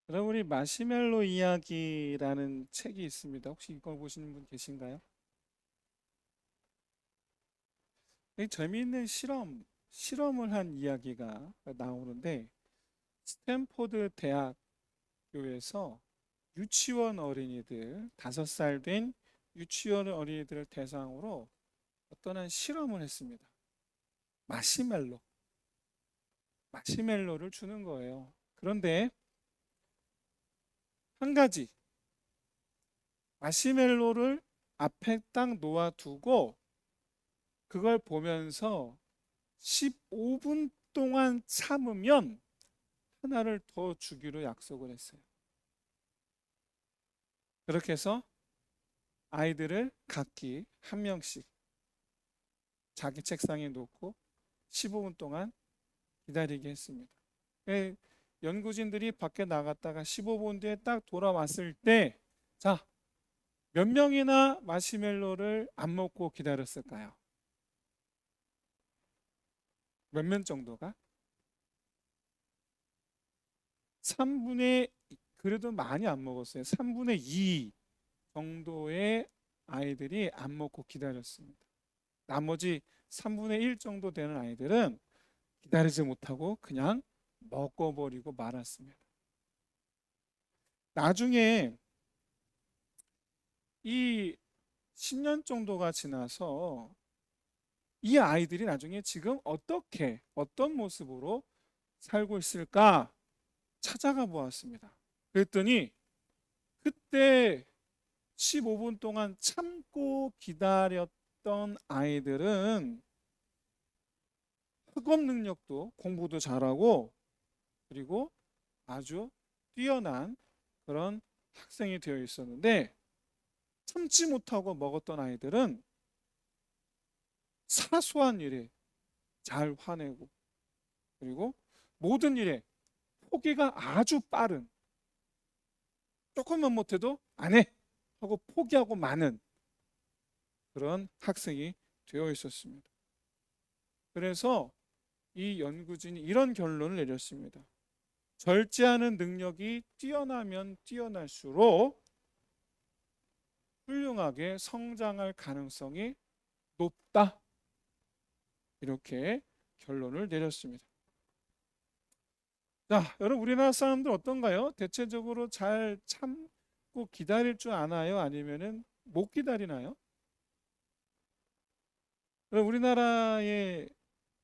여러분, 우리 마시멜로 이야기라는 책이 있습니다. 혹시 이걸 보시는 분 계신가요? 이 재미있는 실험을 한 이야기가 나오는데, 스탠포드 대학교에서 유치원 어린이들, 5살 된 유치원 어린이들을 대상으로 어떤 한 실험을 했습니다. 마시멜로, 마시멜로를 주는 거예요. 그런데 한 가지, 마시멜로를 앞에 딱 놓아두고 그걸 보면서 15분 동안 참으면 하나를 더 주기로 약속을 했어요. 그렇게 해서 아이들을 각기 한 명씩 자기 책상에 놓고 15분 동안 기다리게 했습니다. 예, 연구진들이 밖에 나갔다가 15분 뒤에 딱 돌아왔을 때, 자, 몇 명이나 마시멜로를 안 먹고 기다렸을까요? 몇 명 정도가? 3분의, 그래도 많이 안 먹었어요. 3분의 2 정도의 아이들이 안 먹고 기다렸습니다. 나머지 3분의 1 정도 되는 아이들은 기다리지 못하고 그냥 먹어버리고 말았습니다. 나중에 이 10년 정도가 지나서 이 아이들이 나중에 지금 어떤 모습으로 살고 있을까 찾아가 보았습니다. 그랬더니 그때 15분 동안 참고 기다렸던 아이들은 학업 능력도 공부도 잘하고 그리고 아주 뛰어난 그런 학생이 되어 있었는데, 참지 못하고 먹었던 아이들은 사소한 일에 잘 화내고 그리고 모든 일에 포기가 아주 빠른, 조금만 못해도 안 해 하고 포기하고 마는 그런 학생이 되어 있었습니다. 그래서 이 연구진이 이런 결론을 내렸습니다. 절제하는 능력이 뛰어나면 뛰어날수록 훌륭하게 성장할 가능성이 높다. 이렇게 결론을 내렸습니다. 자, 여러분, 우리나라 사람들 어떤가요? 대체적으로 잘 참고 기다릴 줄 아나요? 아니면은 못 기다리나요? 우리나라의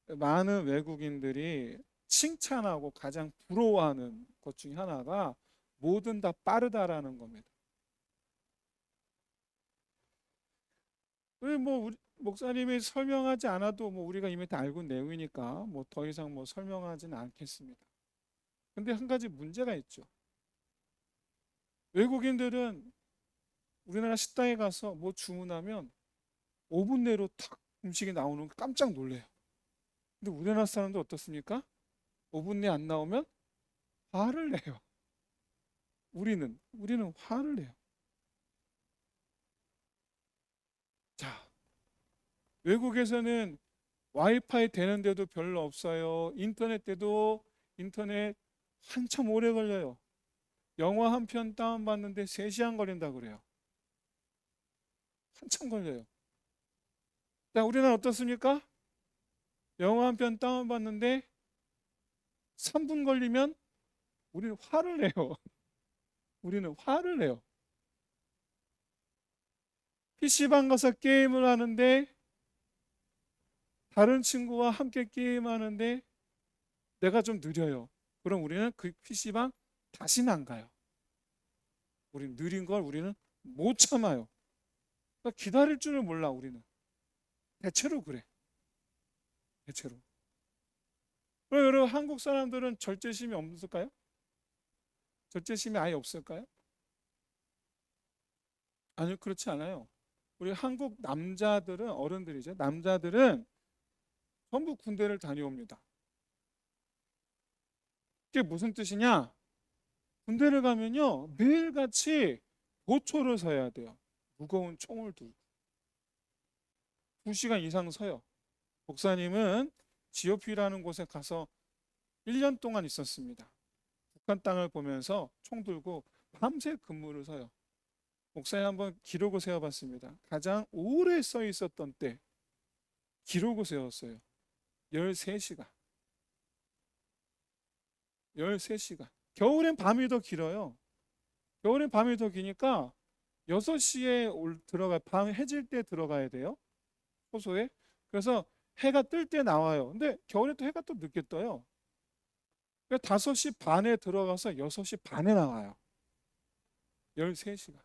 많은 외국인들이 칭찬하고 가장 부러워하는 것 중에 하나가 뭐든 다 빠르다라는 겁니다. 우리 목사님이 설명하지 않아도 뭐 우리가 이미 다 알고 있는 내용이니까 뭐 더 이상 뭐 설명하지는 않겠습니다. 근데 한 가지 문제가 있죠. 외국인들은 우리나라 식당에 가서 뭐 주문하면 5분 내로 탁 음식이 나오는 거 깜짝 놀래요. 근데 우리나라 사람들 어떻습니까? 5분 내에 안 나오면 화를 내요. 우리는 화를 내요. 자, 외국에서는 와이파이 되는데도 별로 없어요. 인터넷 때도 인터넷 한참 오래 걸려요. 영화 한 편 다운받는데 3시간 걸린다 그래요. 한참 걸려요. 자, 우리는 어떻습니까? 영화 한 편 다운받는데 3분 걸리면 우리는 화를 내요. 우리는 화를 내요. PC방 가서 게임을 하는데 다른 친구와 함께 게임하는데 내가 좀 느려요. 그럼 우리는 그 PC방 다시는 안 가요. 우리는 느린 걸 우리는 못 참아요. 그러니까 기다릴 줄을 몰라 우리는. 대체로 그래. 대체로. 그럼 여러분, 한국 사람들은 절제심이 없을까요? 절제심이 아예 없을까요? 아니요, 그렇지 않아요. 우리 한국 남자들은, 어른들이죠. 남자들은 전부 군대를 다녀옵니다. 그게 무슨 뜻이냐? 군대를 가면요, 매일같이 보초를 서야 돼요. 무거운 총을 들고. 2시간 이상 서요. 목사님은 GOP라는 곳에 가서 1년 동안 있었습니다. 북한 땅을 보면서 총 들고 밤새 근무를 서요. 목사님 한번 기록을 세워봤습니다. 가장 오래 서 있었던 때 기록을 세웠어요. 13시간. 13시간. 겨울엔 밤이 더 길어요. 겨울엔 밤이 더 기니까 6시에 밤 해질 때 들어가야 돼요. 호소에. 그래서 해가 뜰 때 나와요. 근데 겨울에 또 해가 또 늦게 떠요. 그러니까 5시 반에 들어가서 6시 반에 나와요. 13시간.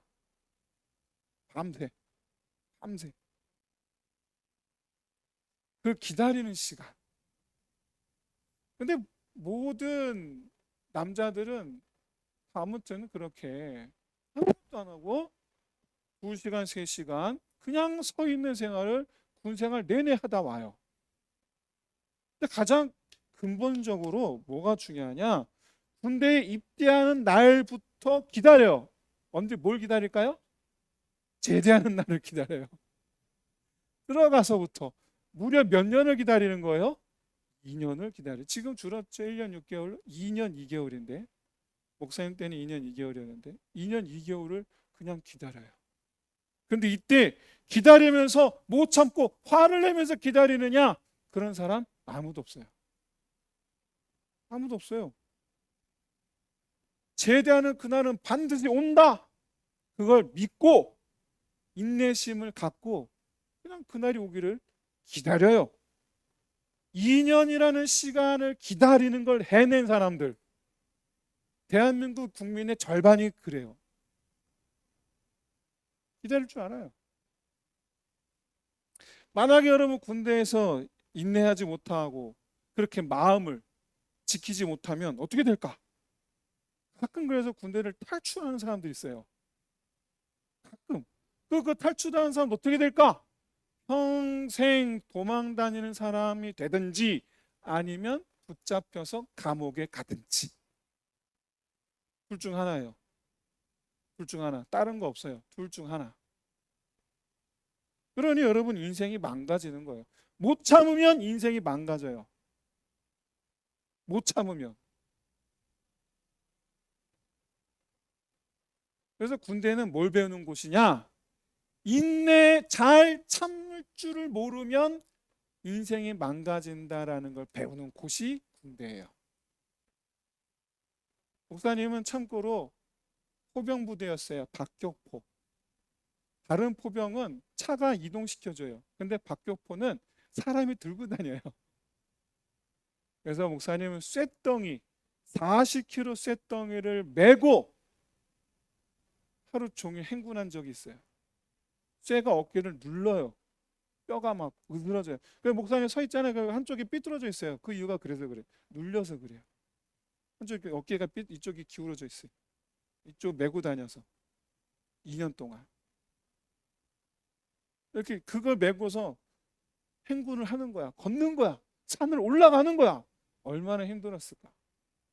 밤새. 밤새. 그 기다리는 시간. 근데 모든 남자들은 아무튼 그렇게 아무것도 안 하고 2시간, 3시간 그냥 서 있는 생활을 군 생활 내내 하다 와요. 근데 가장 근본적으로 뭐가 중요하냐? 군대에 입대하는 날부터 기다려요. 언제 뭘 기다릴까요? 제대하는 날을 기다려요. 들어가서부터 무려 몇 년을 기다리는 거예요? 2년을 기다려요. 지금 줄었죠. 1년 6개월, 2년 2개월인데 목사님 때는 2년 2개월이었는데 2년 2개월을 그냥 기다려요. 근데 이때 기다리면서 못 참고 화를 내면서 기다리느냐? 그런 사람 아무도 없어요. 아무도 없어요. 제대하는 그날은 반드시 온다. 그걸 믿고 인내심을 갖고 그냥 그날이 오기를 기다려요. 2년이라는 시간을 기다리는 걸 해낸 사람들, 대한민국 국민의 절반이 그래요. 기다릴 줄 알아요. 만약에 여러분 군대에서 인내하지 못하고 그렇게 마음을 지키지 못하면 어떻게 될까? 가끔 그래서 군대를 탈출하는 사람들이 있어요. 가끔. 그 탈출하는 사람 어떻게 될까? 평생 도망 다니는 사람이 되든지 아니면 붙잡혀서 감옥에 가든지. 둘 중 하나예요. 둘 중 하나. 다른 거 없어요. 둘 중 하나. 그러니 여러분 인생이 망가지는 거예요. 못 참으면 인생이 망가져요. 못 참으면. 그래서 군대는 뭘 배우는 곳이냐? 인내 잘 참을 줄을 모르면 인생이 망가진다라는 걸 배우는 곳이 군대예요. 목사님은 참고로 포병부대였어요. 박격포. 다른 포병은 차가 이동시켜줘요. 근데 박격포는 사람이 들고 다녀요. 그래서 목사님은 쇳덩이 40kg 쇳덩이를 메고 하루 종일 행군한 적이 있어요. 쇠가 어깨를 눌러요. 뼈가 막 으스러져요. 그래서 목사님 서 있잖아요. 그 한쪽이 삐뚤어져 있어요. 그 이유가 그래서 그래요. 눌려서 그래요. 한쪽이 어깨가 이쪽이 기울어져 있어요. 이쪽 메고 다녀서 2년 동안 이렇게 그걸 메고서 행군을 하는 거야. 걷는 거야. 산을 올라가는 거야. 얼마나 힘들었을까.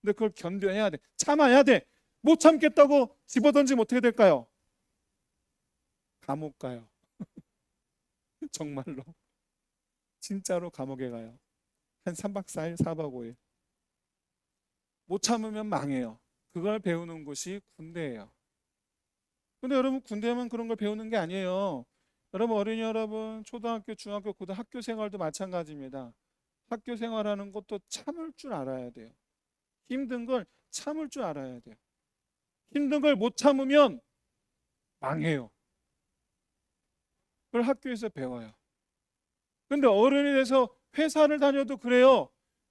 근데 그걸 견뎌야 돼. 참아야 돼. 못 참겠다고 집어던지면 어떻게 될까요? 감옥 가요. 정말로. 진짜로 감옥에 가요. 한 3박 4일, 4박 5일. 못 참으면 망해요. 그걸 배우는 곳이 군대예요. 근데 여러분 군대만 그런 걸 배우는 게 아니에요. 여러분 어린이 여러분 초등학교, 중학교, 고등학교 학교 생활도 마찬가지입니다. 학교 생활하는 것도 참을 줄 알아야 돼요. 힘든 걸 참을 줄 알아야 돼요. 힘든 걸 못 참으면 망해요. 그걸 학교에서 배워요. 근데 어른이 돼서 회사를 다녀도 그래요.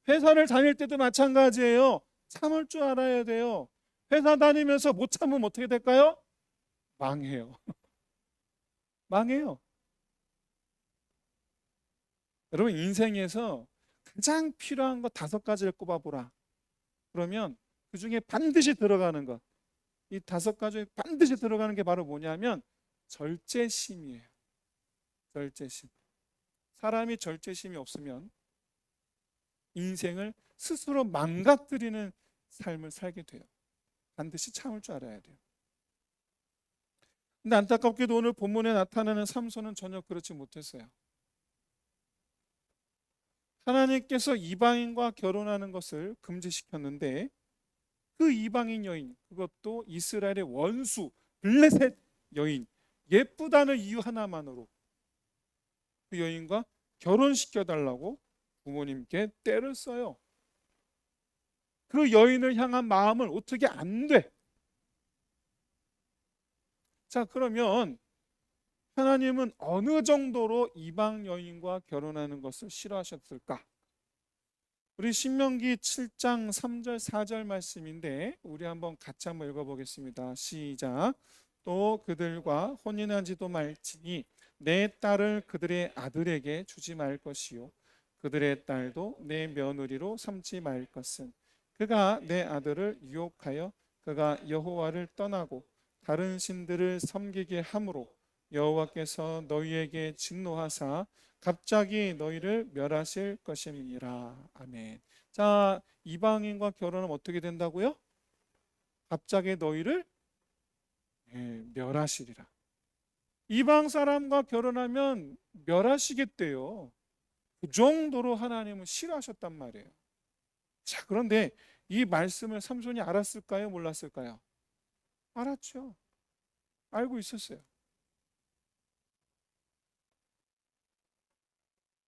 회사를 다닐 때도 마찬가지예요. 참을 줄 알아야 돼요. 회사 다니면서 못 참으면 어떻게 될까요? 망해요. 망해요. 여러분 인생에서 가장 필요한 거 5가지를 꼽아보라. 그러면 그 중에 반드시 들어가는 것. 이 5가지에 반드시 들어가는 게 바로 뭐냐면 절제심이에요. 절제심. 사람이 절제심이 없으면 인생을 스스로 망가뜨리는 삶을 살게 돼요. 반드시 참을 줄 알아야 돼요. 근데 안타깝게도 오늘 본문에 나타나는 삼손은 전혀 그렇지 못했어요. 하나님께서 이방인과 결혼하는 것을 금지시켰는데 그 이방인 여인, 그것도 이스라엘의 원수 블레셋 여인, 예쁘다는 이유 하나만으로 그 여인과 결혼시켜 달라고 부모님께 떼를 써요. 그 여인을 향한 마음을 어떻게 안 돼? 자, 그러면 하나님은 어느 정도로 이방 여인과 결혼하는 것을 싫어하셨을까? 우리 신명기 7장 3절 4절 말씀인데 우리 같이 한번 읽어보겠습니다. 시작. 또 그들과 혼인하지도 말지니 내 딸을 그들의 아들에게 주지 말 것이요 그들의 딸도 내 며느리로 삼지 말 것은 그가 내 아들을 유혹하여 그가 여호와를 떠나고 다른 신들을 섬기게 함으로 여호와께서 너희에게 진노하사 갑자기 너희를 멸하실 것임이라. 아멘. 자, 이방인과 결혼하면 어떻게 된다고요? 갑자기 너희를 멸하시리라. 이방 사람과 결혼하면 멸하시겠대요. 그 정도로 하나님은 싫어하셨단 말이에요. 자, 그런데 이 말씀을 삼손이 알았을까요? 몰랐을까요? 알았죠. 알고 있었어요.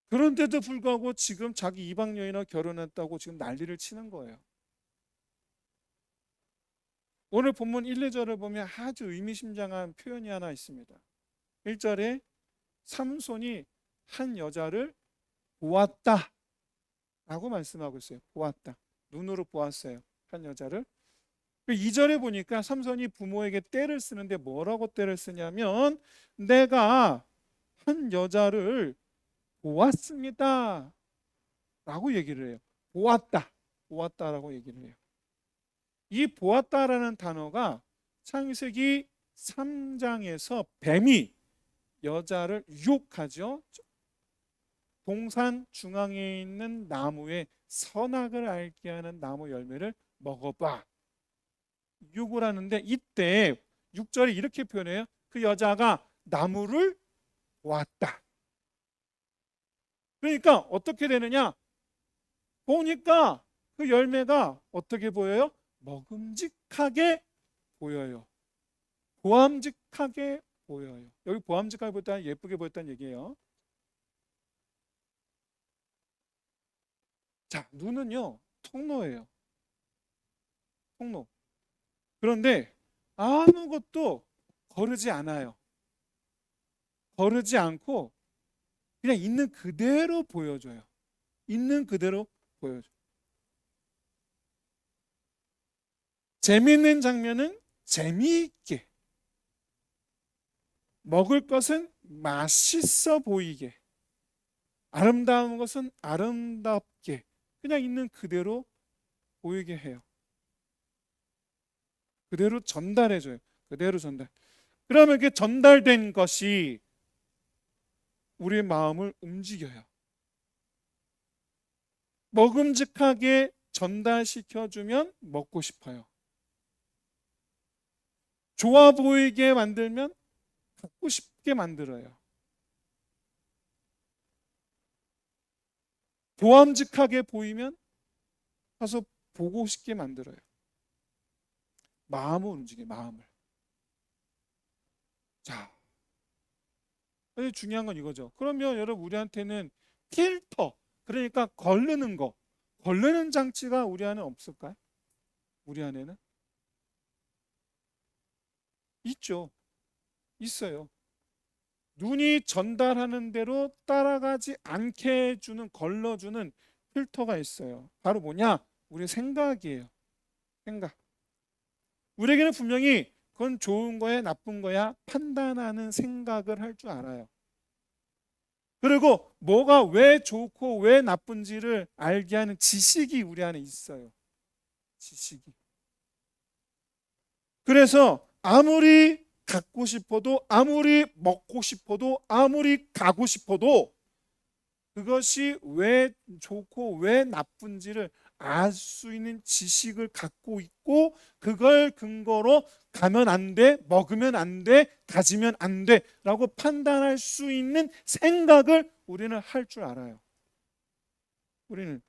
그런데도 불구하고 지금 자기 이방 여인과 결혼했다고 지금 난리를 치는 거예요. 오늘 본문 1, 2절을 보면 아주 의미심장한 표현이 하나 있습니다. 1절에 삼손이 한 여자를 보았다 라고 말씀하고 있어요. 보았다. 눈으로 보았어요. 한 여자를. 2절에 보니까 삼손이 부모에게 떼를 쓰는데 뭐라고 떼를 쓰냐면 내가 한 여자를 보았습니다 라고 얘기를 해요. 보았다라고 얘기를 해요. 이 보았다라는 단어가 창세기 3장에서 뱀이 여자를 유혹하죠. 동산 중앙에 있는 나무에 선악을 알게 하는 나무 열매를 먹어봐 유혹을 하는데 이때 6절에 이렇게 표현해요. 그 여자가 나무를 보았다. 그러니까 어떻게 되느냐? 보니까 그 열매가 어떻게 보여요? 먹음직하게 보여요. 보암직하게 보여요. 여기 보암직하게 보였다는 예쁘게 보였다는 얘기예요. 자, 눈은요 통로예요. 통로. 그런데 아무것도 거르지 않아요. 거르지 않고 그냥 있는 그대로 보여줘요. 있는 그대로 보여줘요. 재미있는 장면은 재미있게, 먹을 것은 맛있어 보이게, 아름다운 것은 아름답게 그냥 있는 그대로 보이게 해요. 그대로 전달해줘요. 그대로 전달. 그러면 그 전달된 것이 우리의 마음을 움직여요. 먹음직하게 전달시켜주면 먹고 싶어요. 좋아 보이게 만들면 갖고 싶게 만들어요. 보암직하게 보이면 가서 보고 싶게 만들어요. 마음을 움직여요. 마음을. 자, 중요한 건 이거죠. 그러면 여러분 우리한테는 필터, 그러니까 거르는 거, 거르는 장치가 우리 안에 없을까요? 우리 안에는 있죠. 있어요. 눈이 전달하는 대로 따라가지 않게 해주는, 걸러주는 필터가 있어요. 바로 뭐냐? 우리 생각이에요. 생각. 우리에게는 분명히 그건 좋은 거야 나쁜 거야 판단하는 생각을 할 줄 알아요. 그리고 뭐가 왜 좋고 왜 나쁜지를 알게 하는 지식이 우리 안에 있어요. 지식이. 그래서 아무리 갖고 싶어도, 아무리 먹고 싶어도, 아무리 가고 싶어도 그것이 왜 좋고 왜 나쁜지를 알 수 있는 지식을 갖고 있고 그걸 근거로 가면 안 돼, 먹으면 안 돼, 가지면 안 돼 라고 판단할 수 있는 생각을 우리는 할 줄 알아요. 우리는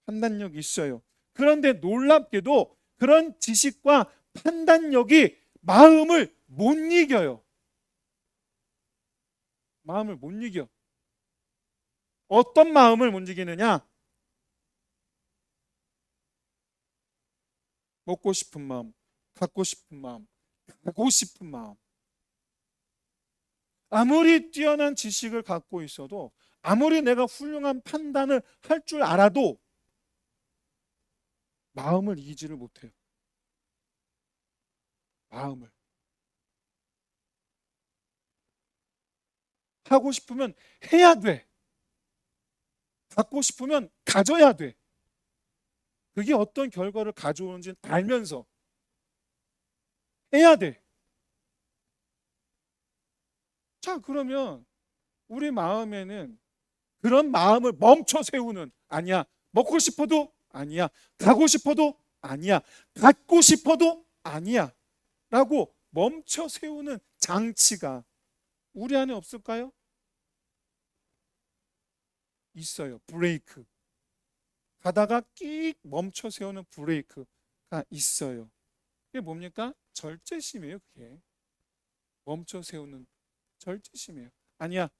판단력이 있어요. 그런데 놀랍게도 그런 지식과 판단력이 마음을 못 이겨요. 마음을 못 이겨. 어떤 마음을 못 이기느냐? 먹고 싶은 마음, 갖고 싶은 마음, 가고 싶은 마음. 아무리 뛰어난 지식을 갖고 있어도, 아무리 내가 훌륭한 판단을 할 줄 알아도 마음을 이기지를 못해요. 마음을. 하고 싶으면 해야 돼. 갖고 싶으면 가져야 돼. 그게 어떤 결과를 가져오는지 알면서 해야 돼. 자, 그러면 우리 마음에는 그런 마음을 멈춰 세우는, 아니야. 먹고 싶어도 아니야. 가고 싶어도 아니야. 갖고 싶어도 아니야. 라고 멈춰 세우는 장치가 우리 안에 없을까요? 있어요. 브레이크. 가다가 끽 멈춰 세우는 브레이크가 있어요. 그게 뭡니까? 절제심이에요. 그게 멈춰 세우는 절제심이에요. 아니야.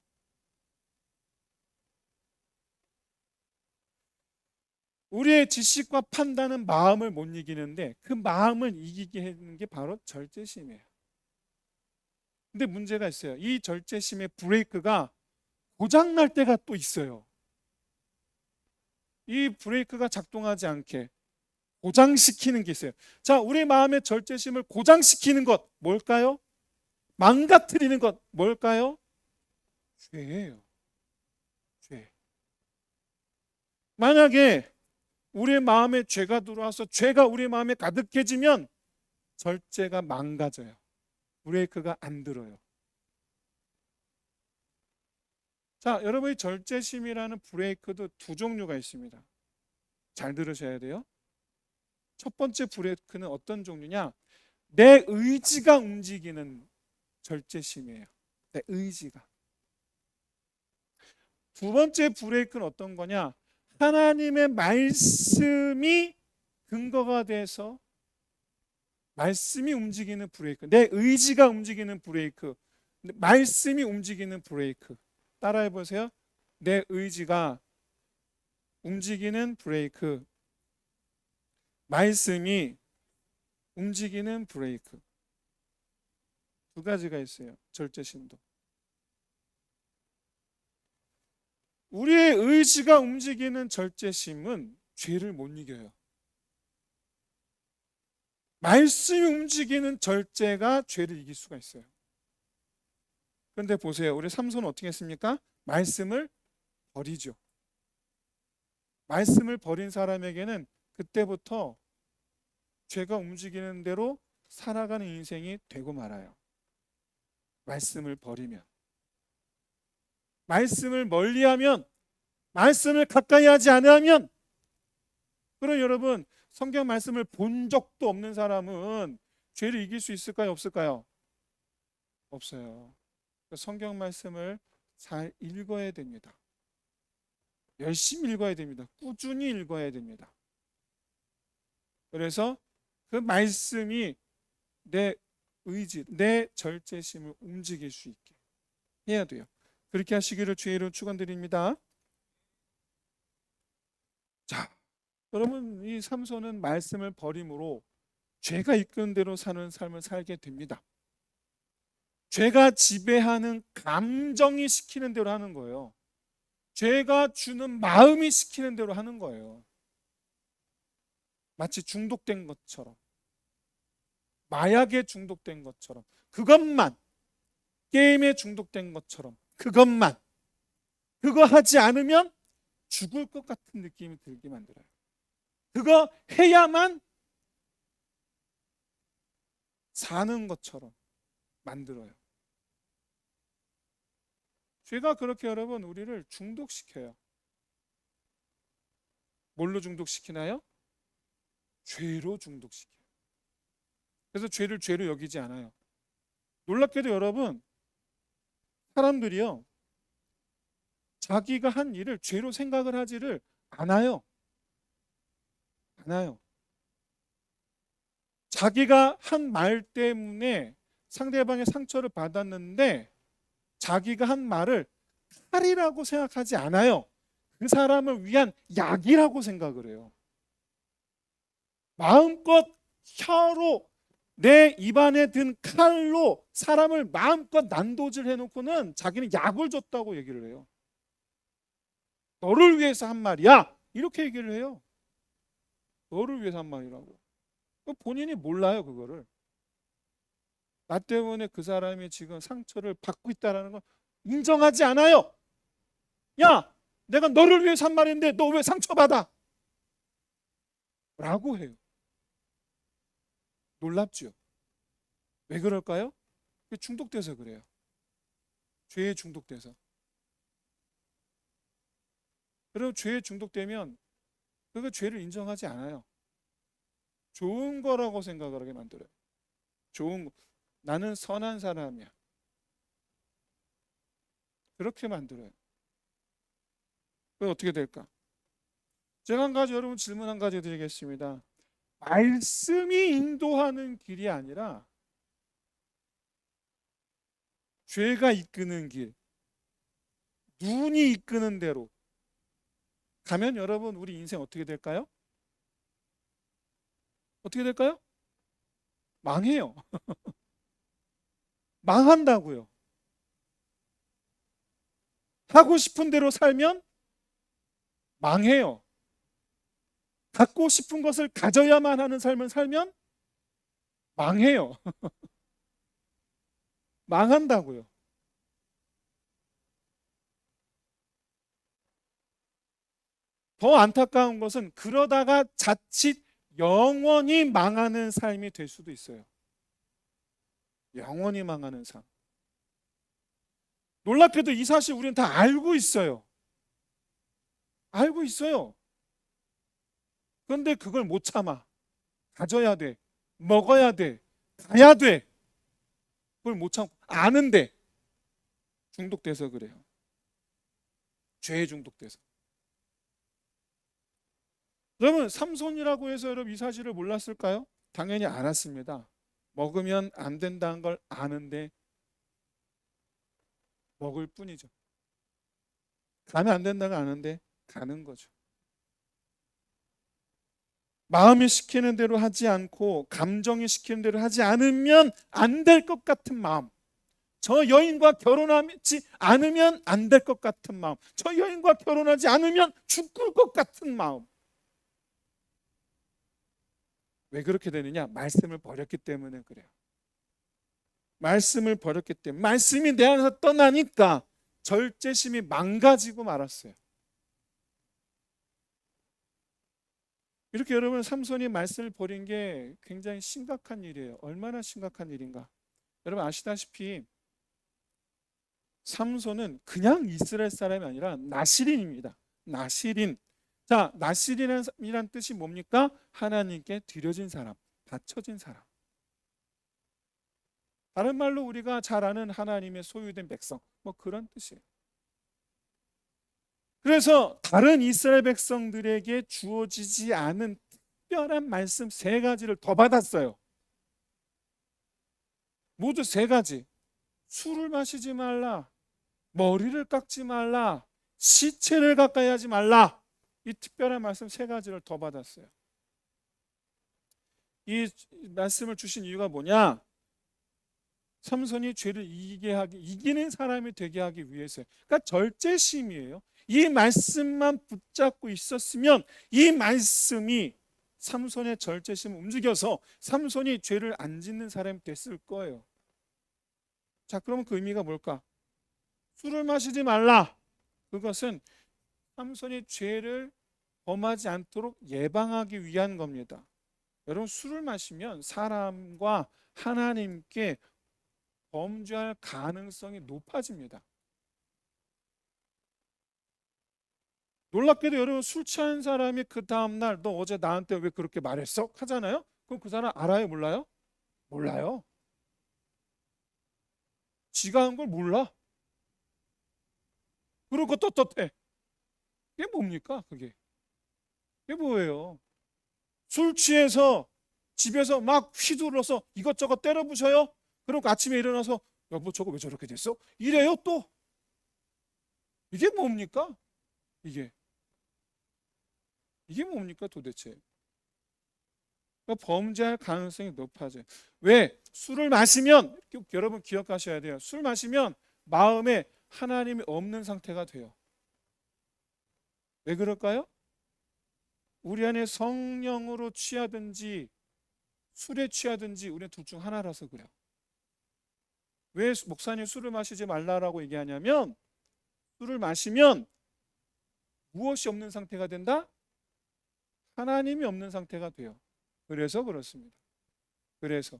우리의 지식과 판단은 마음을 못 이기는데 그 마음을 이기게 하는 게 바로 절제심이에요. 근데 문제가 있어요. 이 절제심의 브레이크가 고장날 때가 또 있어요. 이 브레이크가 작동하지 않게 고장시키는 게 있어요. 자, 우리 마음의 절제심을 고장시키는 것 뭘까요? 망가뜨리는 것 뭘까요? 죄예요. 죄. 만약에 우리의 마음에 죄가 들어와서 죄가 우리 마음에 가득해지면 절제가 망가져요. 브레이크가 안 들어요. 자, 여러분이 절제심이라는 브레이크도 두 종류가 있습니다. 잘 들으셔야 돼요. 첫 번째 브레이크는 어떤 종류냐? 내 의지가 움직이는 절제심이에요. 내 의지가. 두 번째 브레이크는 어떤 거냐? 하나님의 말씀이 근거가 돼서 말씀이 움직이는 브레이크. 내 의지가 움직이는 브레이크. 말씀이 움직이는 브레이크. 따라해 보세요. 내 의지가 움직이는 브레이크. 말씀이 움직이는 브레이크. 두 가지가 있어요. 절제심도. 우리의 의지가 움직이는 절제심은 죄를 못 이겨요. 말씀이 움직이는 절제가 죄를 이길 수가 있어요. 그런데 보세요. 우리 삼손은 어떻게 했습니까? 말씀을 버리죠. 말씀을 버린 사람에게는 그때부터 죄가 움직이는 대로 살아가는 인생이 되고 말아요. 말씀을 버리면. 말씀을 멀리하면, 말씀을 가까이 하지 않으면, 그럼 여러분 성경 말씀을 본 적도 없는 사람은 죄를 이길 수 있을까요? 없을까요? 없어요. 성경 말씀을 잘 읽어야 됩니다. 열심히 읽어야 됩니다. 꾸준히 읽어야 됩니다. 그래서 그 말씀이 내 의지, 내 절제심을 움직일 수 있게 해야 돼요. 그렇게 하시기를 주의 이름으로 축원드립니다. 자, 여러분 이 삼손은 말씀을 버림으로 죄가 이끄는 대로 사는 삶을 살게 됩니다. 죄가 지배하는 감정이 시키는 대로 하는 거예요. 죄가 주는 마음이 시키는 대로 하는 거예요. 마치 중독된 것처럼, 마약에 중독된 것처럼, 그것만, 게임에 중독된 것처럼, 그것만, 그거 하지 않으면 죽을 것 같은 느낌이 들게 만들어요. 그거 해야만 사는 것처럼 만들어요. 죄가 그렇게 여러분 우리를 중독시켜요. 뭘로 중독시키나요? 죄로 중독시켜요. 그래서 죄를 죄로 여기지 않아요. 놀랍게도 여러분, 사람들이요, 자기가 한 일을 죄로 생각을 하지를 않아요. 않아요. 자기가 한 말 때문에 상대방의 상처를 받았는데 자기가 한 말을 칼이라고 생각하지 않아요. 그 사람을 위한 약이라고 생각을 해요. 마음껏 혀로 내 입안에 든 칼로 사람을 마음껏 난도질 해놓고는 자기는 약을 줬다고 얘기를 해요. 너를 위해서 한 말이야. 이렇게 얘기를 해요. 너를 위해서 한 말이라고. 본인이 몰라요, 그거를. 나 때문에 그 사람이 지금 상처를 받고 있다는 걸 인정하지 않아요. 야, 내가 너를 위해서 한 말인데 너 왜 상처받아? 라고 해요. 놀랍죠? 왜 그럴까요? 중독돼서 그래요. 죄에 중독돼서. 그리고 죄에 중독되면 그 죄를 인정하지 않아요. 좋은 거라고 생각을 하게 만들어요. 좋은 거. 나는 선한 사람이야. 그렇게 만들어요. 그럼 어떻게 될까? 제가 한 가지 여러분 질문 한 가지 드리겠습니다. 말씀이 인도하는 길이 아니라 죄가 이끄는 길, 눈이 이끄는 대로 가면 여러분 우리 인생 어떻게 될까요? 어떻게 될까요? 망해요. 망한다고요. 하고 싶은 대로 살면 망해요. 갖고 싶은 것을 가져야만 하는 삶을 살면 망해요. 망한다고요. 더 안타까운 것은 그러다가 자칫 영원히 망하는 삶이 될 수도 있어요. 영원히 망하는 삶. 놀랍게도 이 사실 우리는 다 알고 있어요. 알고 있어요. 그런데 그걸 못 참아. 가져야 돼. 먹어야 돼. 가야 돼. 그걸 못 참고 아는데 중독돼서 그래요. 죄에 중독돼서. 여러분 삼손이라고 해서 여러분 이 사실을 몰랐을까요? 당연히 알았습니다. 먹으면 안 된다는 걸 아는데 먹을 뿐이죠. 가면 안 된다는 걸 아는데 가는 거죠. 마음이 시키는 대로 하지 않고 감정이 시키는 대로 하지 않으면 안 될 것 같은 마음. 저 여인과 결혼하지 않으면 안 될 것 같은 마음. 저 여인과 결혼하지 않으면 죽을 것 같은 마음. 왜 그렇게 되느냐? 말씀을 버렸기 때문에 그래요. 말씀을 버렸기 때문에. 말씀이 내 안에서 떠나니까 절제심이 망가지고 말았어요. 이렇게 여러분 삼손이 말씀을 버린 게 굉장히 심각한 일이에요. 얼마나 심각한 일인가? 여러분 아시다시피 삼손은 그냥 이스라엘 사람이 아니라 나시린입니다. 나시린. 자, 나시린이란 뜻이 뭡니까? 하나님께 드려진 사람, 바쳐진 사람. 다른 말로 우리가 잘 아는 하나님의 소유된 백성, 뭐 그런 뜻이에요. 그래서 다른 이스라엘 백성들에게 주어지지 않은 특별한 말씀 세 가지를 더 받았어요. 모두 세 가지. 술을 마시지 말라, 머리를 깎지 말라, 시체를 가까이 하지 말라. 이 특별한 말씀 세 가지를 더 받았어요. 이 말씀을 주신 이유가 뭐냐? 삼손이 죄를 이기는 사람이 되게 하기 위해서요. 그러니까 절제심이에요. 이 말씀만 붙잡고 있었으면 이 말씀이 삼손의 절제심을 움직여서 삼손이 죄를 안 짓는 사람이 됐을 거예요. 자, 그러면 그 의미가 뭘까? 술을 마시지 말라. 그것은 삼손이 죄를 범하지 않도록 예방하기 위한 겁니다. 여러분 술을 마시면 사람과 하나님께 범죄할 가능성이 높아집니다. 놀랍게도 여러분 술 취한 사람이 그 다음날 너 어제 나한테 왜 그렇게 말했어? 하잖아요. 그럼 그 사람 알아요? 몰라요? 몰라요. 지가 한 걸 몰라. 그러고 떳떳해. 그게 뭡니까? 그게 뭐예요? 술 취해서 집에서 막 휘둘러서 이것저것 때려 부셔요. 그럼 아침에 일어나서 여보 저거 왜 저렇게 됐어? 이래요 또. 이게 뭡니까? 이게 뭡니까 도대체? 그러니까 범죄할 가능성이 높아져요. 왜? 술을 마시면 여러분 기억하셔야 돼요. 술 마시면 마음에 하나님이 없는 상태가 돼요. 왜 그럴까요? 우리 안에 성령으로 취하든지 술에 취하든지 우리는 둘 중 하나라서 그래요. 왜 목사님 술을 마시지 말라라고 얘기하냐면 술을 마시면 무엇이 없는 상태가 된다? 하나님이 없는 상태가 돼요. 그래서 그렇습니다. 그래서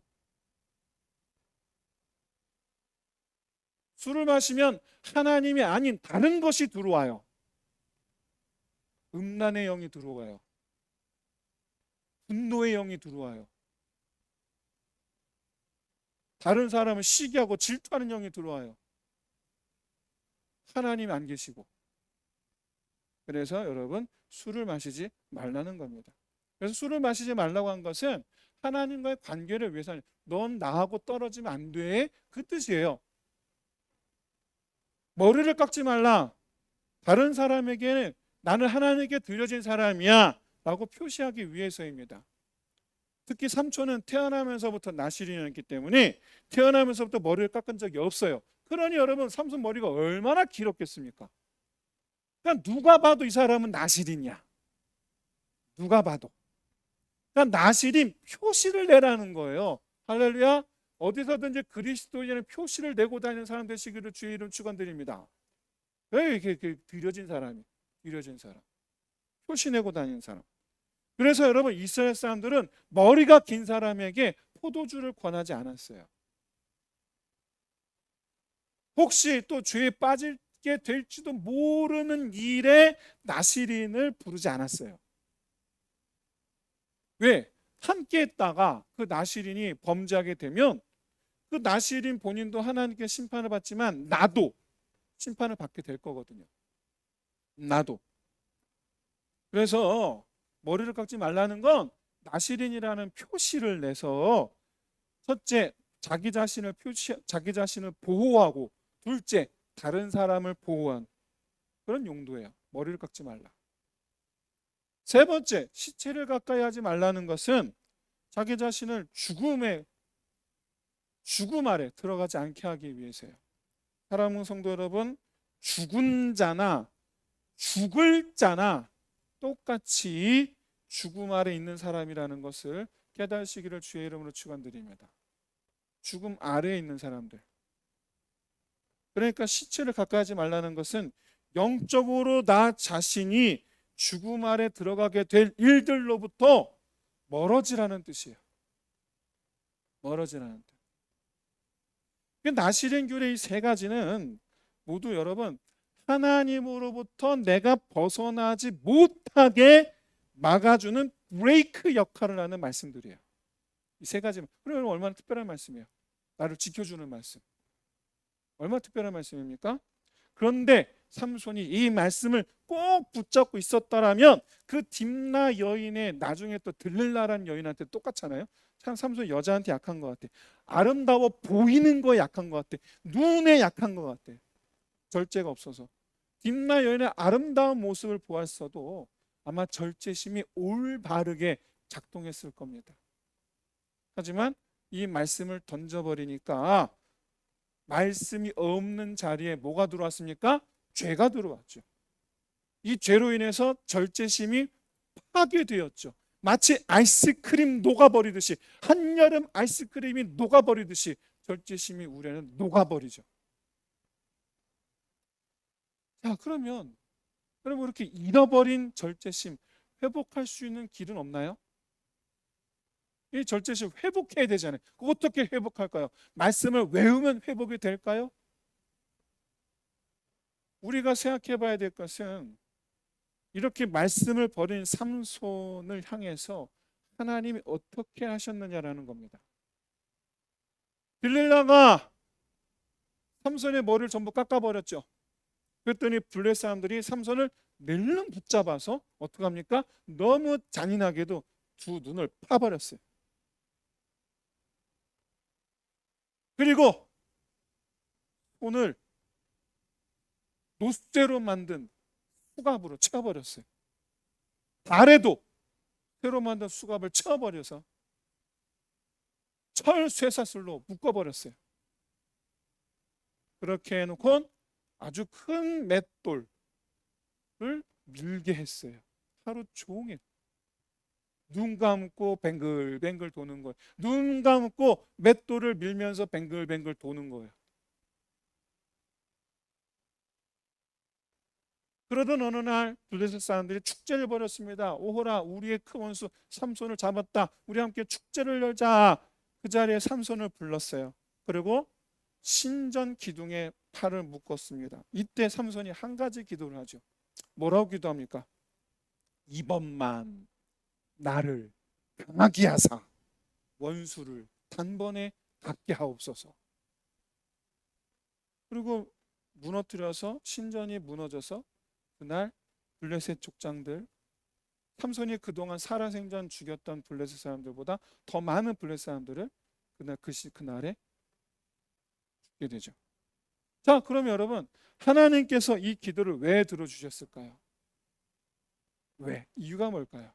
술을 마시면 하나님이 아닌 다른 것이 들어와요. 음란의 영이 들어와요. 분노의 영이 들어와요. 다른 사람을 시기하고 질투하는 영이 들어와요. 하나님이 안 계시고. 그래서 여러분 술을 마시지 말라는 겁니다. 그래서 술을 마시지 말라고 한 것은 하나님과의 관계를 위해서 넌 나하고 떨어지면 안 돼. 그 뜻이에요. 머리를 깎지 말라. 다른 사람에게 나는 하나님께 드려진 사람이야 라고 표시하기 위해서입니다. 특히 삼촌은 태어나면서부터 나시린이었기 때문에 태어나면서부터 머리를 깎은 적이 없어요. 그러니 여러분 삼손 머리가 얼마나 길었겠습니까? 그러니까 누가 봐도 이 사람은 나시린이야. 누가 봐도. 그러니까 나시린 표시를 내라는 거예요. 할렐루야. 어디서든지 그리스도인의 표시를 내고 다니는 사람 되시기를 주의 이름 축원드립니다. 왜 이렇게 들여진 사람이? 들여진 사람. 표시 내고 다니는 사람. 그래서 여러분 이스라엘 사람들은 머리가 긴 사람에게 포도주를 권하지 않았어요. 혹시 또 죄에 빠지게 될지도 모르는 일에 나시린을 부르지 않았어요. 왜? 함께 했다가 그 나시린이 범죄하게 되면 그 나시린 본인도 하나님께 심판을 받지만 나도 심판을 받게 될 거거든요. 나도. 그래서 머리를 깎지 말라는 건 나시린이라는 표시를 내서 첫째 자기 자신을 보호하고 둘째 다른 사람을 보호한 그런 용도예요. 머리를 깎지 말라. 세 번째 시체를 가까이 하지 말라는 것은 자기 자신을 죽음 아래 들어가지 않게 하기 위해서요. 사랑하는 성도 여러분, 죽은 자나 죽을 자나 똑같이 죽음 아래 있는 사람이라는 것을 깨달으시기를 주의 이름으로 축원드립니다. 죽음 아래에 있는 사람들. 그러니까 시체를 가까이 하지 말라는 것은 영적으로 나 자신이 죽음 아래 들어가게 될 일들로부터 멀어지라는 뜻이에요. 멀어지라는 뜻. 나시린 규례 이 세 가지는 모두 여러분 하나님으로부터 내가 벗어나지 못하게 막아주는 브레이크 역할을 하는 말씀들이에요. 이 세 가지. 그러면 얼마나 특별한 말씀이에요. 나를 지켜주는 말씀. 얼마나 특별한 말씀입니까? 그런데 삼손이 이 말씀을 꼭 붙잡고 있었다라면 그 딥나 여인의 나중에 또 들릴라라는 여인한테 똑같잖아요. 참 삼손 여자한테 약한 것 같아. 아름다워 보이는 거에 약한 것 같아. 눈에 약한 것 같아. 절제가 없어서. 딥나 여인의 아름다운 모습을 보았어도 아마 절제심이 올바르게 작동했을 겁니다. 하지만 이 말씀을 던져버리니까 말씀이 없는 자리에 뭐가 들어왔습니까? 죄가 들어왔죠. 이 죄로 인해서 절제심이 파괴되었죠. 마치 아이스크림 녹아버리듯이 한여름 아이스크림이 녹아버리듯이 절제심이 우리 안에 녹아버리죠. 자, 그러면 이렇게 잃어버린 절제심 회복할 수 있는 길은 없나요? 이 절제심 회복해야 되잖아요. 어떻게 회복할까요? 말씀을 외우면 회복이 될까요? 우리가 생각해 봐야 될 것은 이렇게 말씀을 버린 삼손을 향해서 하나님이 어떻게 하셨느냐라는 겁니다. 들릴라가 삼손의 머리를 전부 깎아버렸죠. 그랬더니 블레 사람들이 삼손을 낼름 붙잡아서 어떻게 합니까? 너무 잔인하게도 두 눈을 파버렸어요. 그리고 손을 노쇠로 만든 수갑으로 쳐버렸어요. 발에도 새로 만든 수갑을 쳐버려서 철 쇠사슬로 묶어버렸어요. 그렇게 해놓고 아주 큰 맷돌을 밀게 했어요. 하루 종일 눈 감고 뱅글뱅글 도는 거예요. 눈 감고 맷돌을 밀면서 뱅글뱅글 도는 거예요. 그러던 어느 날 블레셋 사람들이 축제를 벌였습니다. 오호라, 우리의 큰 원수 삼손을 잡았다. 우리 함께 축제를 열자. 그 자리에 삼손을 불렀어요. 그리고 신전 기둥에 팔을 묶었습니다. 이때 삼손이 한 가지 기도를 하죠. 뭐라고 기도합니까? 이번만 나를 강하게 하사 원수를 단번에 갚게 하옵소서. 그리고 무너뜨려서 신전이 무너져서 그날 블레셋 족장들, 삼손이 그동안 살아생전 죽였던 블레셋 사람들보다 더 많은 블레셋 사람들을 그날에 죽게 되죠. 자, 그럼 여러분, 하나님께서 이 기도를 왜 들어주셨을까요? 왜? 이유가 뭘까요?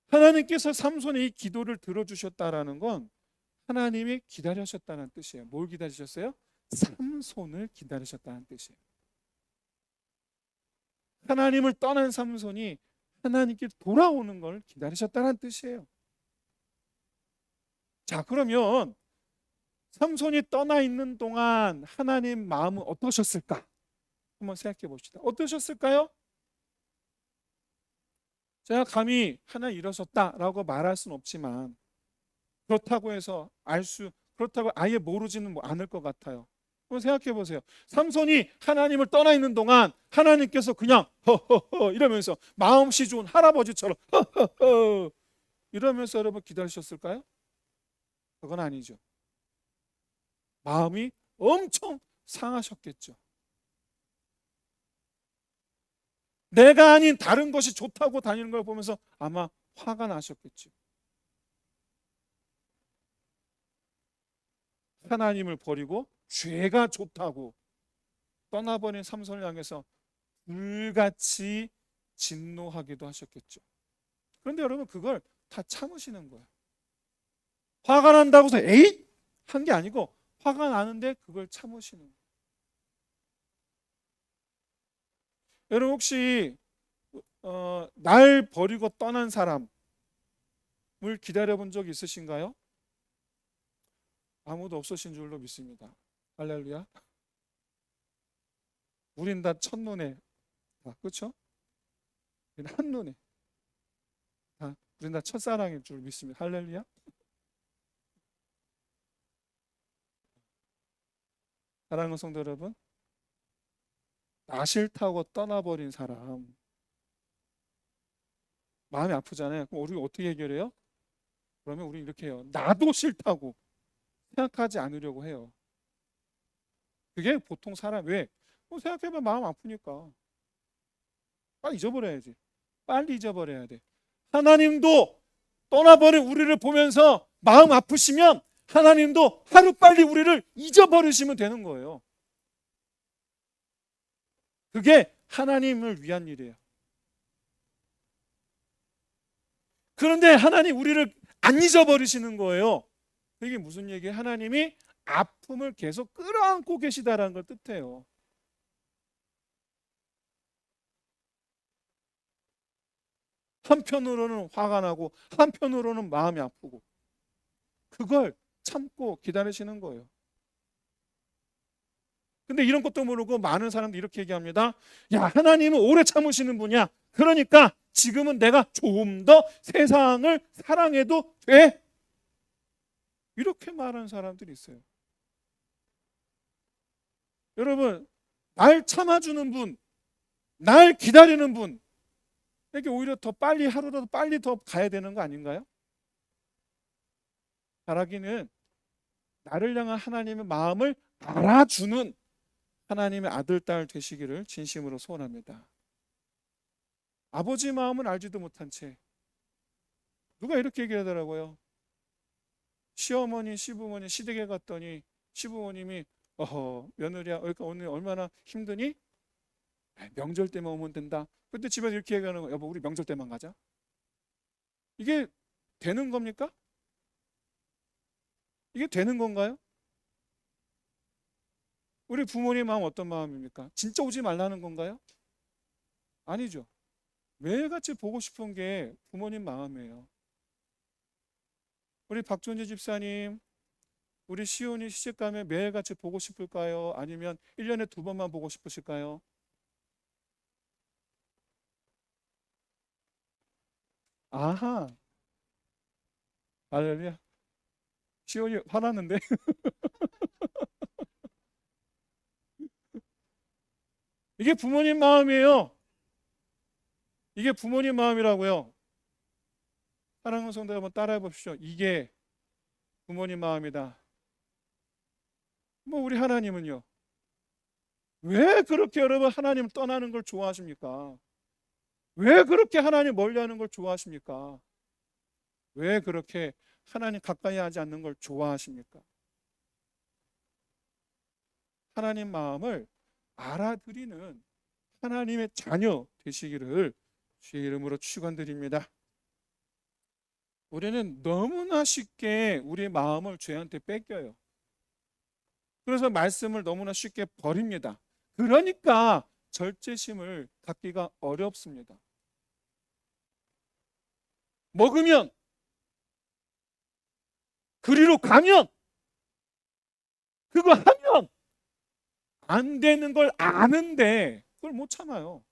하나님께서 삼손의 이 기도를 들어주셨다라는 건 하나님이 기다리셨다는 뜻이에요. 뭘 기다리셨어요? 삼손을 기다리셨다는 뜻이에요. 하나님을 떠난 삼손이 하나님께 돌아오는 걸 기다리셨다는 뜻이에요. 자, 그러면 삼손이 떠나 있는 동안 하나님 마음은 어떠셨을까? 한번 생각해 봅시다. 어떠셨을까요? 제가 감히 하나님 이러셨다라고 말할 수는 없지만 그렇다고 해서 그렇다고 아예 모르지는 않을 것 같아요. 한번 생각해 보세요. 삼손이 하나님을 떠나 있는 동안 하나님께서 그냥 허허허 이러면서 마음씨 좋은 할아버지처럼 허허허 이러면서 여러분 기다리셨을까요? 그건 아니죠. 마음이 엄청 상하셨겠죠. 내가 아닌 다른 것이 좋다고 다니는 걸 보면서 아마 화가 나셨겠죠. 하나님을 버리고 죄가 좋다고 떠나버린 삼손을 향해서 불같이 진노하기도 하셨겠죠. 그런데 여러분 그걸 다 참으시는 거예요. 화가 난다고 해서 에이? 한 게 아니고 화가 나는데 그걸 참으시는 거예요. 여러분 혹시 날 버리고 떠난 사람을 기다려본 적 있으신가요? 아무도 없으신 줄로 믿습니다. 할렐루야. 우린 다 첫눈에 그렇죠? 우린 한눈에 우린 다 첫사랑일 줄 믿습니다. 할렐루야. 사랑하는 성도 여러분, 나 싫다고 떠나버린 사람 마음이 아프잖아요. 그럼 우리 어떻게 해결해요? 그러면 우리 이렇게 해요. 나도 싫다고 생각하지 않으려고 해요. 그게 보통 사람 왜? 생각해보면 마음 아프니까 빨리 잊어버려야지. 빨리 잊어버려야 돼. 하나님도 떠나버린 우리를 보면서 마음 아프시면 하나님도 하루빨리 우리를 잊어버리시면 되는 거예요. 그게 하나님을 위한 일이에요. 그런데 하나님 우리를 안 잊어버리시는 거예요. 이게 무슨 얘기예요? 하나님이 아픔을 계속 끌어안고 계시다라는 걸 뜻해요. 한편으로는 화가 나고 한편으로는 마음이 아프고 그걸 참고 기다리시는 거예요. 근데 이런 것도 모르고 많은 사람들이 이렇게 얘기합니다. 야, 하나님은 오래 참으시는 분이야. 그러니까 지금은 내가 좀 더 세상을 사랑해도 돼. 이렇게 말하는 사람들이 있어요. 여러분, 날 참아주는 분, 날 기다리는 분에게 오히려 더 빨리 하루라도 빨리 더 가야 되는 거 아닌가요? 바라기는 나를 향한 하나님의 마음을 알아주는 하나님의 아들, 딸 되시기를 진심으로 소원합니다. 아버지 마음은 알지도 못한 채 누가 이렇게 얘기하더라고요. 시어머니, 시부모니 시댁에 갔더니 시부모님이 며느리야, 그러니까 오늘 얼마나 힘드니? 명절 때만 오면 된다. 그때 집에서 이렇게 얘기하는 거, 여보 우리 명절 때만 가자. 이게 되는 겁니까? 이게 되는 건가요? 우리 부모님 마음 어떤 마음입니까? 진짜 오지 말라는 건가요? 아니죠. 매일같이 보고 싶은 게 부모님 마음이에요. 우리 박존재 집사님, 우리 시온이 시집가면 매일같이 보고 싶을까요? 아니면 1년에 2번만 보고 싶으실까요? 아하, 할렐루야. 시온이 화났는데? 이게 부모님 마음이에요. 이게 부모님 마음이라고요. 사랑하는 성도 여러분 따라해 보십시오. 이게 부모님 마음이다. 뭐 우리 하나님은요. 왜 그렇게 여러분 하나님을 떠나는 걸 좋아하십니까? 왜 그렇게 하나님 멀리하는 걸 좋아하십니까? 왜 그렇게 하나님 가까이 하지 않는 걸 좋아하십니까? 하나님 마음을 알아들이는 하나님의 자녀 되시기를 주의 이름으로 축원드립니다. 우리는 너무나 쉽게 우리 마음을 죄한테 뺏겨요. 그래서 말씀을 너무나 쉽게 버립니다. 그러니까 절제심을 갖기가 어렵습니다. 먹으면, 그리로 가면, 그거 하면 안 되는 걸 아는데 그걸 못 참아요.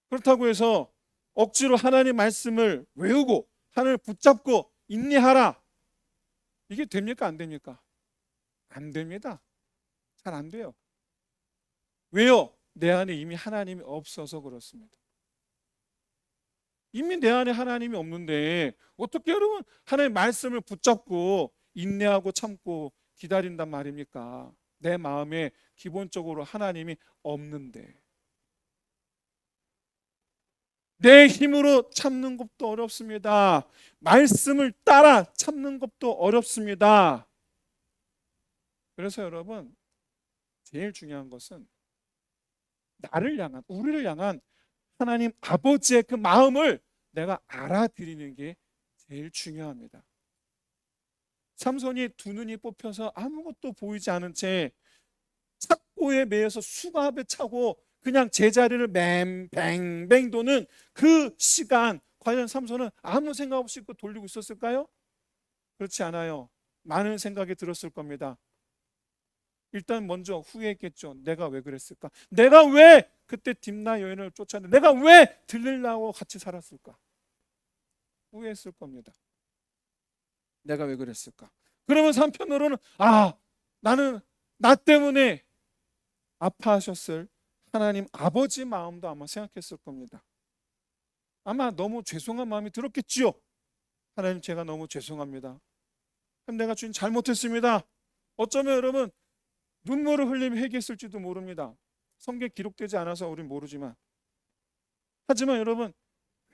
그렇다고 해서 억지로 하나님 말씀을 외우고 하나님을 붙잡고 인내하라. 이게 됩니까? 안 됩니까? 안 됩니다. 잘 안 돼요. 왜요? 내 안에 이미 하나님이 없어서 그렇습니다. 이미 내 안에 하나님이 없는데 어떻게 여러분 하나님의 말씀을 붙잡고 인내하고 참고 기다린단 말입니까? 내 마음에 기본적으로 하나님이 없는데. 내 힘으로 참는 것도 어렵습니다. 말씀을 따라 참는 것도 어렵습니다. 그래서 여러분 제일 중요한 것은 나를 향한, 우리를 향한 하나님 아버지의 그 마음을 내가 알아들이는 게 제일 중요합니다. 삼손이 두 눈이 뽑혀서 아무것도 보이지 않은 채 착고에 매여서 수갑에 차고 그냥 제자리를 뱅뱅 도는 그 시간, 과연 삼손은 아무 생각 없이 돌리고 있었을까요? 그렇지 않아요. 많은 생각이 들었을 겁니다. 일단 먼저 후회했겠죠. 내가 왜 그랬을까? 내가 왜 그때 딥나 여인을 쫓았는데 내가 왜 들릴라고 같이 살았을까? 후회했을 겁니다. 내가 왜 그랬을까? 그러면 한편으로는 나는 나 때문에 아파하셨을 하나님 아버지 마음도 아마 생각했을 겁니다. 아마 너무 죄송한 마음이 들었겠지요. 하나님 제가 너무 죄송합니다. 그럼 내가 주님 잘못했습니다. 어쩌면 여러분 눈물을 흘리며 회개했을지도 모릅니다. 성경에 기록되지 않아서 우린 모르지만, 하지만 여러분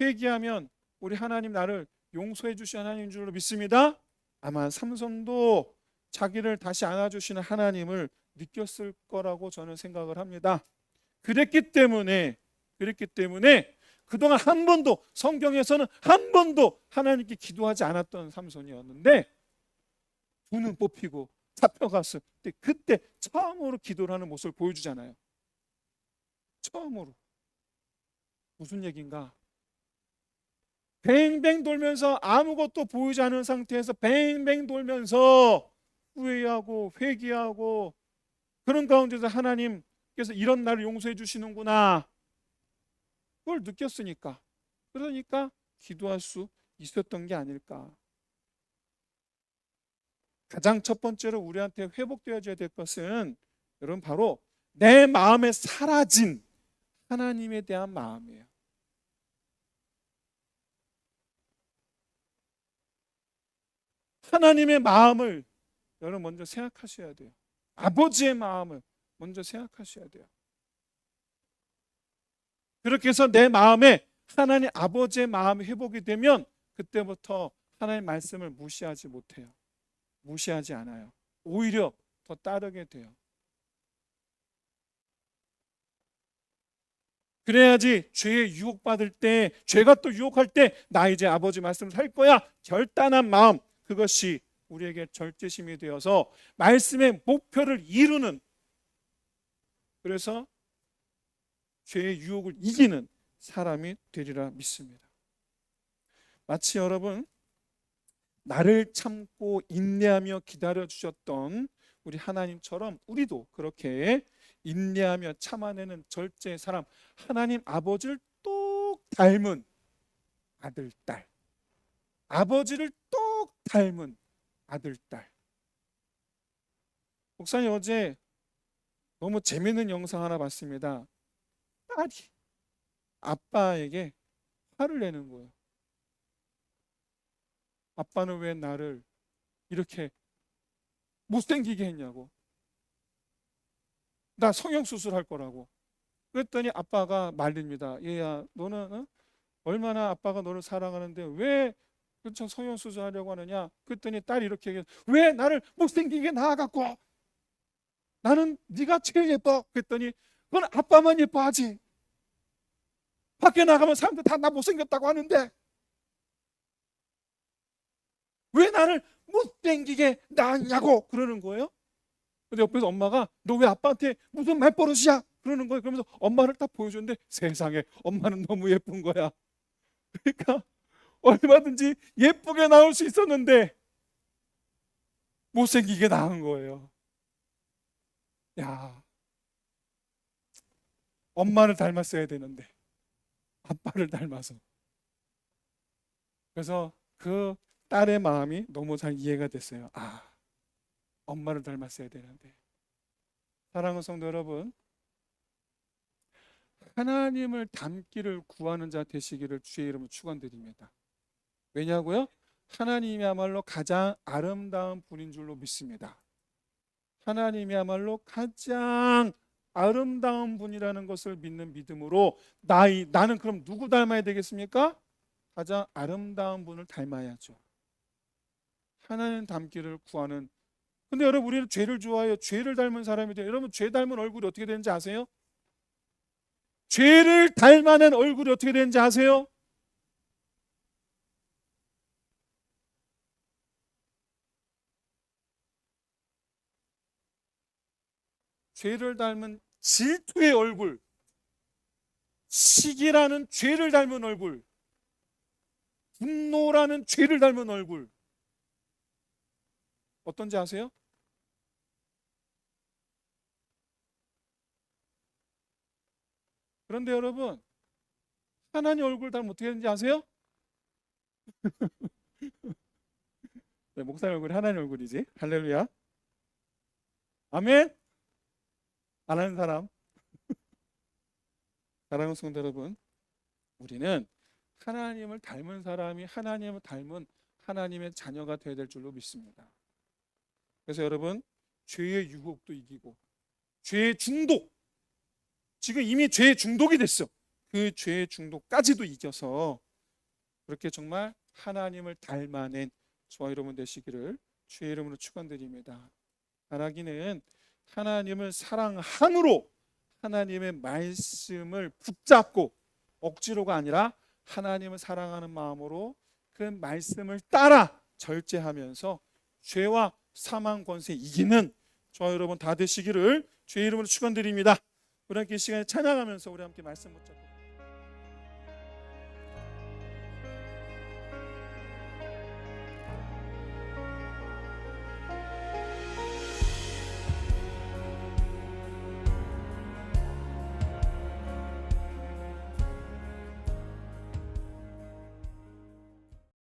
회개하면 우리 하나님 나를 용서해 주신 하나님인 줄로 믿습니다. 아마 삼손도 자기를 다시 안아주시는 하나님을 느꼈을 거라고 저는 생각을 합니다. 그랬기 때문에 그동안 한 번도, 성경에서는 한 번도 하나님께 기도하지 않았던 삼손이었는데 두 눈 뽑히고 잡혀갔을 때 그때 처음으로 기도를 하는 모습을 보여주잖아요. 처음으로. 무슨 얘기인가? 뱅뱅 돌면서 아무것도 보이지 않은 상태에서 뱅뱅 돌면서 후회하고 회개하고 그런 가운데서 하나님께서 이런 나를 용서해 주시는구나, 그걸 느꼈으니까, 그러니까 기도할 수 있었던 게 아닐까. 가장 첫 번째로 우리한테 회복되어져야 될 것은 여러분 바로 내 마음에 사라진 하나님에 대한 마음이에요. 하나님의 마음을 여러분 먼저 생각하셔야 돼요. 아버지의 마음을 먼저 생각하셔야 돼요. 그렇게 해서 내 마음에 하나님 아버지의 마음이 회복이 되면 그때부터 하나님의 말씀을 무시하지 못해요. 무시하지 않아요. 오히려 더 따르게 돼요. 그래야지 죄에 유혹받을 때, 죄가 또 유혹할 때 나 이제 아버지 말씀을 살 거야 결단한 마음, 그것이 우리에게 절제심이 되어서 말씀의 목표를 이루는, 그래서 죄의 유혹을 이기는 사람이 되리라 믿습니다. 마치 여러분, 나를 참고 인내하며 기다려주셨던 우리 하나님처럼 우리도 그렇게 인내하며 참아내는 절제의 사람, 하나님 아버지를 똑 닮은 아들, 딸, 아버지를 똑 닮은 아들, 딸. 목사님 어제 너무 재밌는 영상 하나 봤습니다. 딸이 아빠에게 화를 내는 거예요. 아빠는 왜 나를 이렇게 못생기게 했냐고. 나 성형수술할 거라고. 그랬더니 아빠가 말립니다. 얘야, 너는 얼마나 아빠가 너를 사랑하는데 왜 그렇죠 성형수술하려고 하느냐. 그랬더니 딸이 이렇게 얘기해요. 왜 나를 못생기게 낳아갖고. 나는 네가 제일 예뻐. 그랬더니 그건 아빠만 예뻐하지. 밖에 나가면 사람들 다 나 못생겼다고 하는데 왜 나를 못생기게 낳았냐고 그러는 거예요. 근데 옆에서 엄마가 너 왜 아빠한테 무슨 말버릇이야 그러는 거예요. 그러면서 엄마를 딱 보여주는데 세상에 엄마는 너무 예쁜 거야. 그러니까 얼마든지 예쁘게 나올 수 있었는데 못생기게 낳은 거예요. 야, 엄마를 닮았어야 되는데 아빠를 닮아서. 그래서 그 딸의 마음이 너무 잘 이해가 됐어요. 아, 엄마를 닮았어야 되는데. 사랑하는 성도 여러분, 하나님을 닮기를 구하는 자 되시기를 주의 이름으로 축원드립니다. 왜냐고요? 하나님이야말로 가장 아름다운 분인 줄로 믿습니다. 하나님이야말로 가장 아름다운 분이라는 것을 믿는 믿음으로 나는 그럼 누구 닮아야 되겠습니까? 가장 아름다운 분을 닮아야죠. 하나님 닮기를 구하는. 근데 여러분, 우리는 죄를 좋아해요. 죄를 닮은 사람이 돼요. 여러분, 죄 닮은 얼굴이 어떻게 되는지 아세요? 죄를 닮아낸 얼굴이 어떻게 되는지 아세요? 죄를 닮은 질투의 얼굴, 시기라는 죄를 닮은 얼굴, 분노라는 죄를 닮은 얼굴. 어떤지 아세요? 그런데 여러분, 하나님 얼굴 닮으면 어떻게 되는지 아세요? 네, 목사님 얼굴이 하나님 얼굴이지. 할렐루야. 아멘. 안 하는 사람. 사랑하는 성도 여러분, 우리는 하나님을 닮은 사람이 하나님을 닮은 하나님의 자녀가 되어야 될 줄로 믿습니다. 그래서 여러분, 죄의 유혹도 이기고 죄의 중독, 지금 이미 죄의 중독이 됐어. 그 죄의 중독까지도 이겨서 그렇게 정말 하나님을 닮아낸 저와 여러분 되시기를 주의 이름으로 축원드립니다. 바라기는 하나님을 사랑함으로 하나님의 말씀을 붙잡고 억지로가 아니라 하나님을 사랑하는 마음으로 그 말씀을 따라 절제하면서 죄와 사망 권세 이기는 저와 여러분 다 되시기를 주의 이름으로 축원드립니다. 우리 함께 이 시간에 찬양하면서 우리 함께 말씀 붙잡고